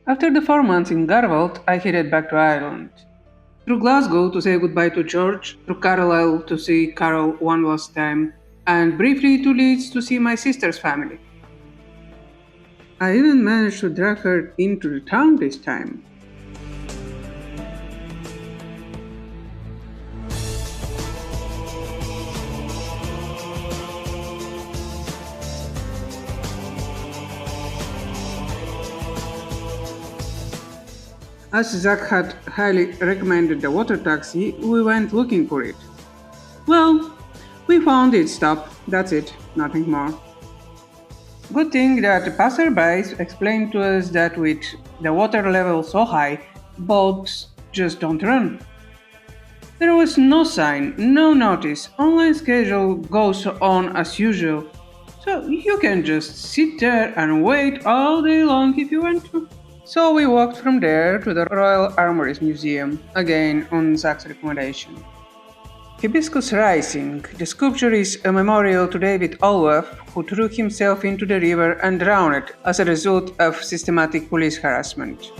After the 4 months in Garvault, I headed back to Ireland. Through Glasgow to say goodbye to George, through Carlisle to see Carol one last time, and briefly to Leeds to see my sister's family. I even managed to drag her into the town this time. As Zach had highly recommended the water taxi, we went looking for it. Well, we found its stop, that's it, nothing more. Good thing that the passerbys explained to us that with the water level so high, boats just don't run. There was no sign, no notice, online schedule goes on as usual, so you can just sit there and wait all day long if you want to. So we walked from there to the Royal Armouries Museum, again on Zach's recommendation. Hibiscus Rising. The sculpture is a memorial to David Olweff, who threw himself into the river and drowned as a result of systematic police harassment.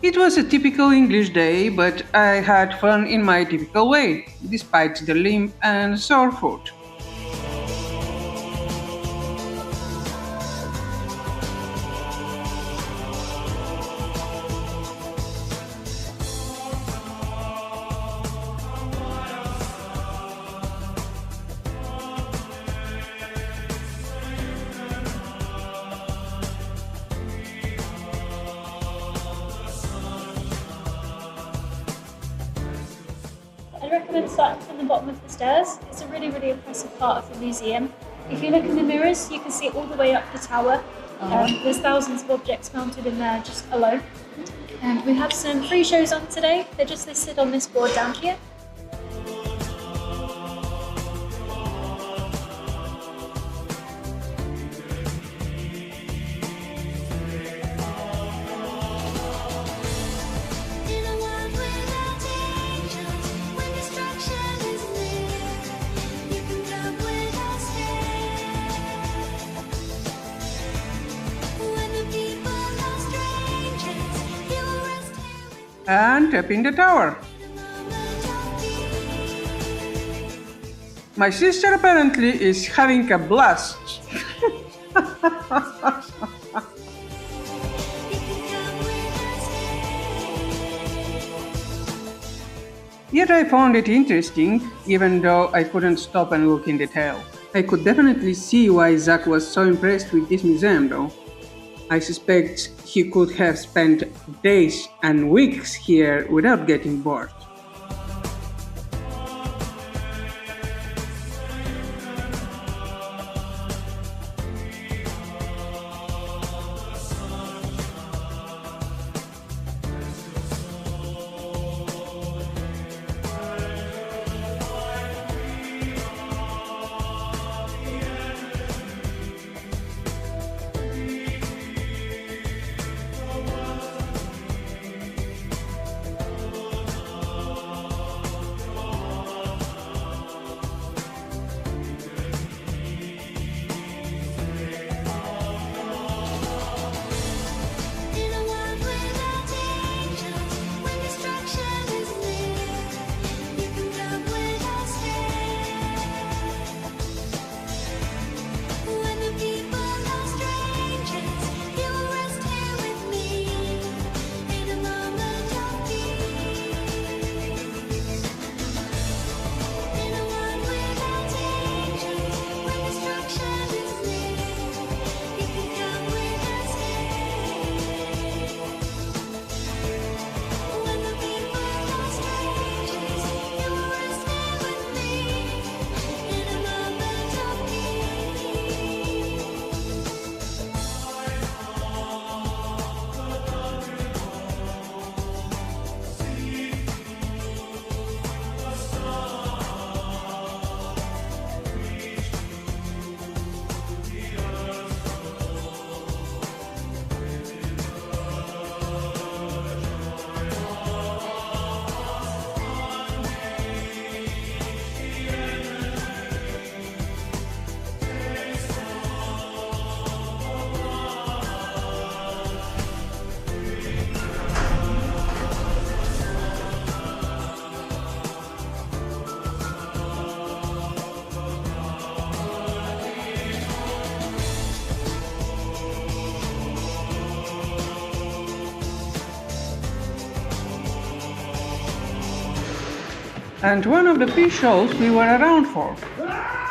It was a typical English day, but I had fun in my typical way, despite the limp and sore foot. I'd recommend starting from the bottom of the stairs. It's a really, really impressive part of the museum. If you look in the mirrors, you can see all the way up the tower. There's thousands of objects mounted in there just alone. And we have some free shows on today. They're just listed on this board down here. And up in the tower. My sister apparently is having a blast. Yet I found it interesting, even though I couldn't stop and look in detail. I could definitely see why Zach was so impressed with this museum though. I suspect he could have spent days and weeks here without getting bored. and one of the few shows we were around for.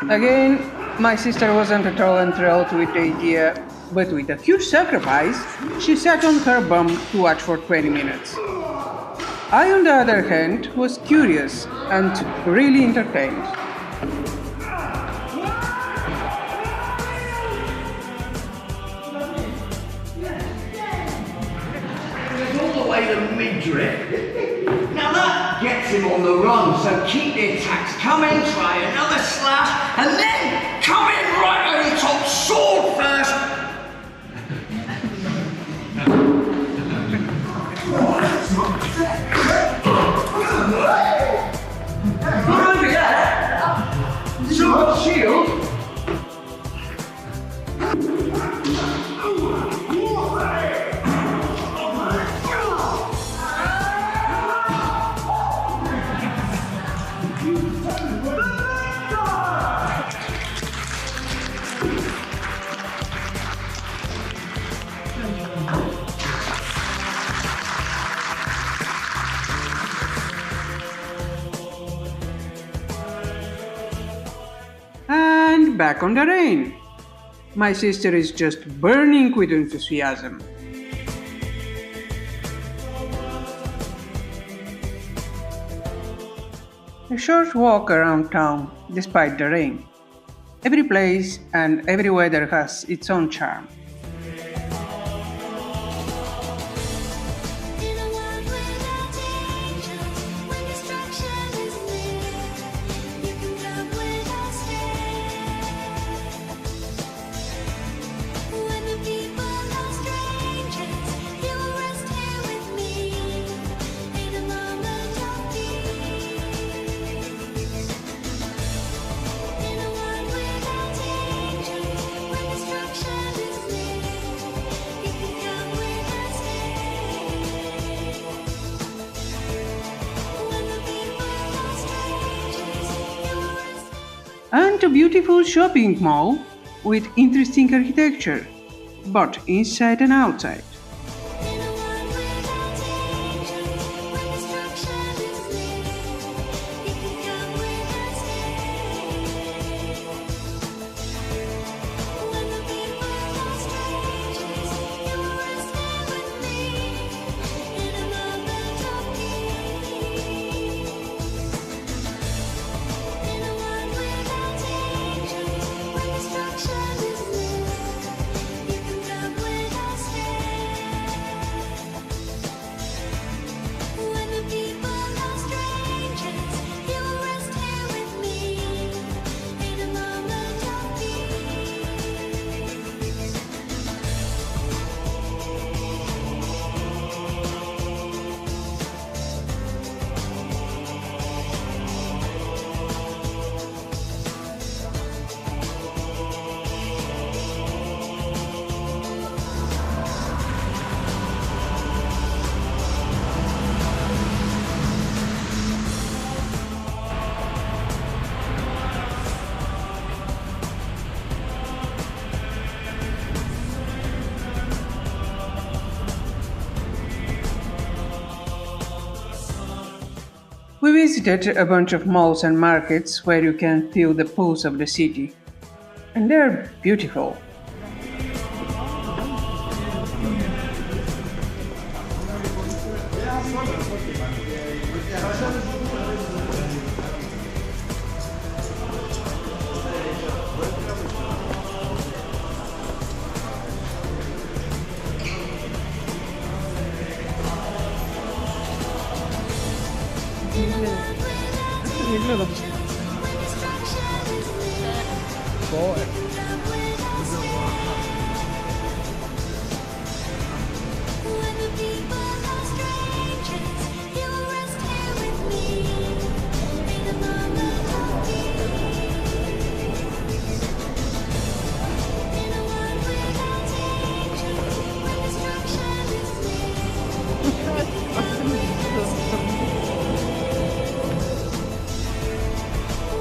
Again, my sister wasn't at all enthralled with the idea, but with a huge sacrifice, she sat on her bum to watch for 20 minutes. I, on the other hand, was curious and really entertained. All the way to midriff. Now that gets him on the run, so keep the attacks coming, try another slash, and then come in right over the top, sword first. Look at that! Sword shield. And back on the rain. My sister is just burning with enthusiasm. A short walk around town, despite the rain. Every place and every weather has its own charm. In a world without angels, when destruction is near, you can come with us here. When the people are strangers, you will rest here with me in a moment of peace. In a world without angels, when destruction is near, you can come with us here. When the people are strangers, you will rest And a beautiful shopping mall with interesting architecture, both inside and outside. in a world without angels, when destruction is near, you can come with us here. When the people are strangers, you will rest here with me in a moment of peace. In a world without angels, when destruction is near, you can come with us here. When the people are strangers, you will rest here with me in a moment of peace. We visited a bunch of malls and markets where you can feel the pulse of the city. And they're beautiful. In a world without angels, when destruction is near, you can come with us here. When the people are strangers, you will rest here with me in a moment of peace. In a world without angels, when destruction is near, you can come with us here.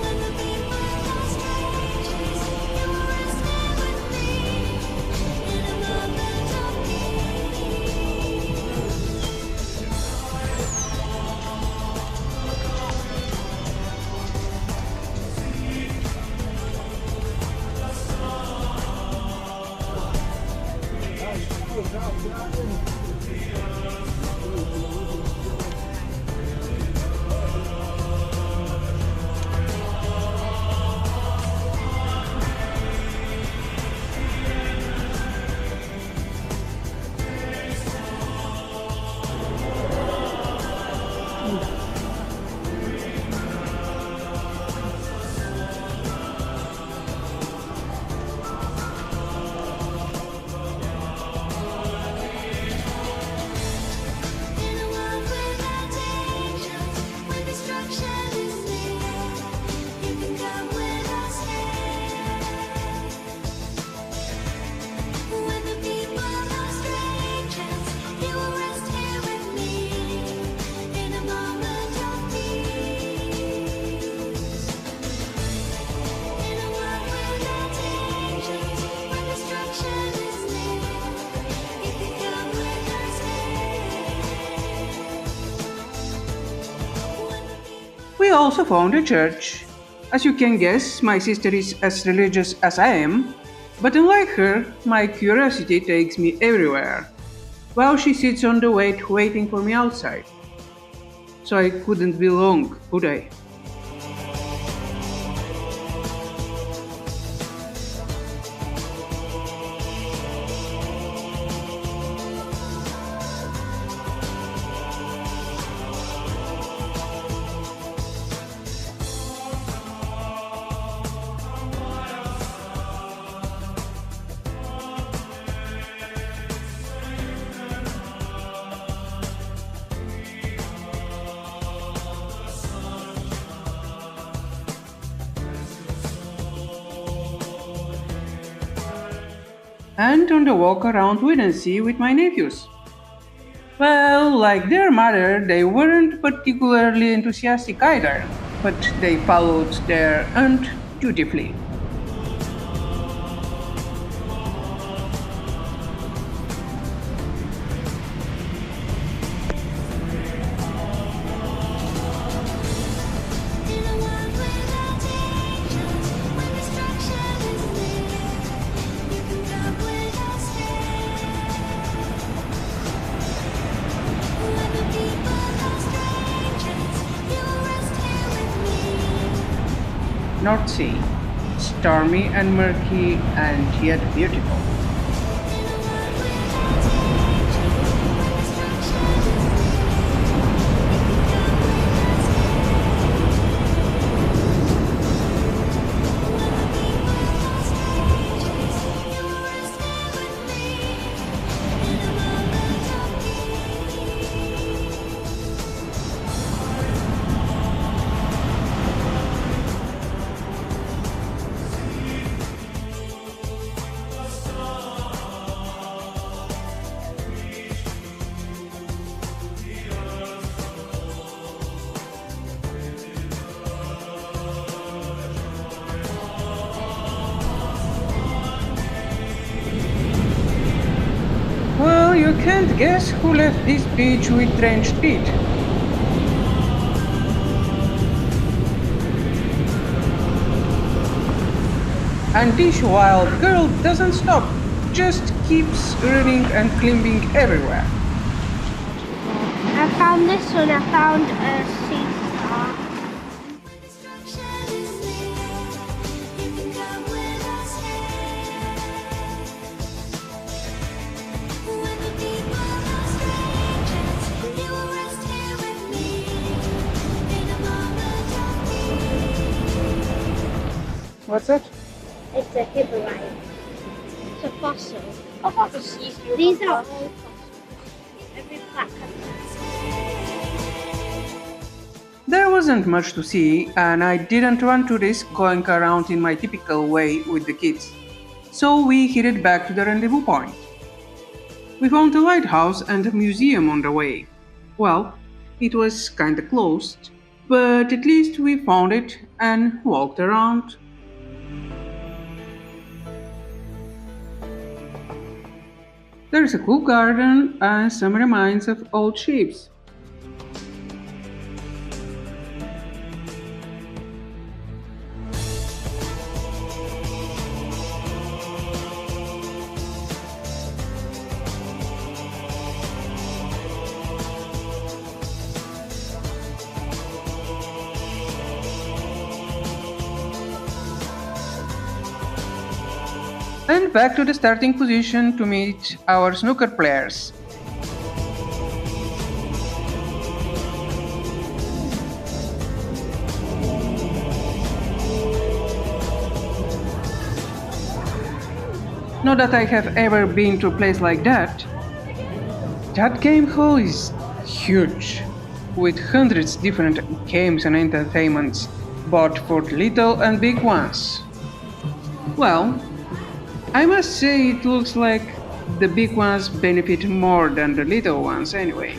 When the people are strangers, you In a world without angels, where destruction is near, you can come with us here. When the people are strangers, you will rest here with me in a moment of peace. In a world without angels, where destruction is near, you can come with us here. We also found a church. As you can guess, my sister is as religious as I am, but unlike her, my curiosity takes me everywhere. While she sits on the waiting for me outside. So I couldn't be long, could I? And on the walk around Withernsea with my nephews. Well, like their mother, they weren't particularly enthusiastic either, but they followed their aunt dutifully. In a world without angels, when destruction is near, you can come with us here. When the people are strangers, you will rest here with me. North Sea, stormy and murky and yet beautiful. In a world without angels, when destruction is near, you can come with us here. When the people are strangers, you will rest here with me in a moment of peace. Well, you can't guess who left this beach with drenched feet. And this wild girl doesn't stop, just keeps running and climbing everywhere. I found this one. I found a sea star. When destruction is near, you can come with us here. When the people are strangers, you will rest here with me in a moment of peace. What's that? It's a hibberite. It's a fossil. I thought the sea These are all fossils. Every plaque has There wasn't much to see, and I didn't want to risk going around in my typical way with the kids. So we headed back to the rendezvous point. We found a lighthouse and a museum on the way. Well, it was kinda closed, but at least we found it and walked around. There's a cool garden and some remains of old ships. And back to the starting position to meet our snooker players. Not that I have ever been to a place like that. That game hall is huge, with hundreds different games and entertainments, both for little and big ones. Well, I must say it looks like the big ones benefit more than the little ones anyway.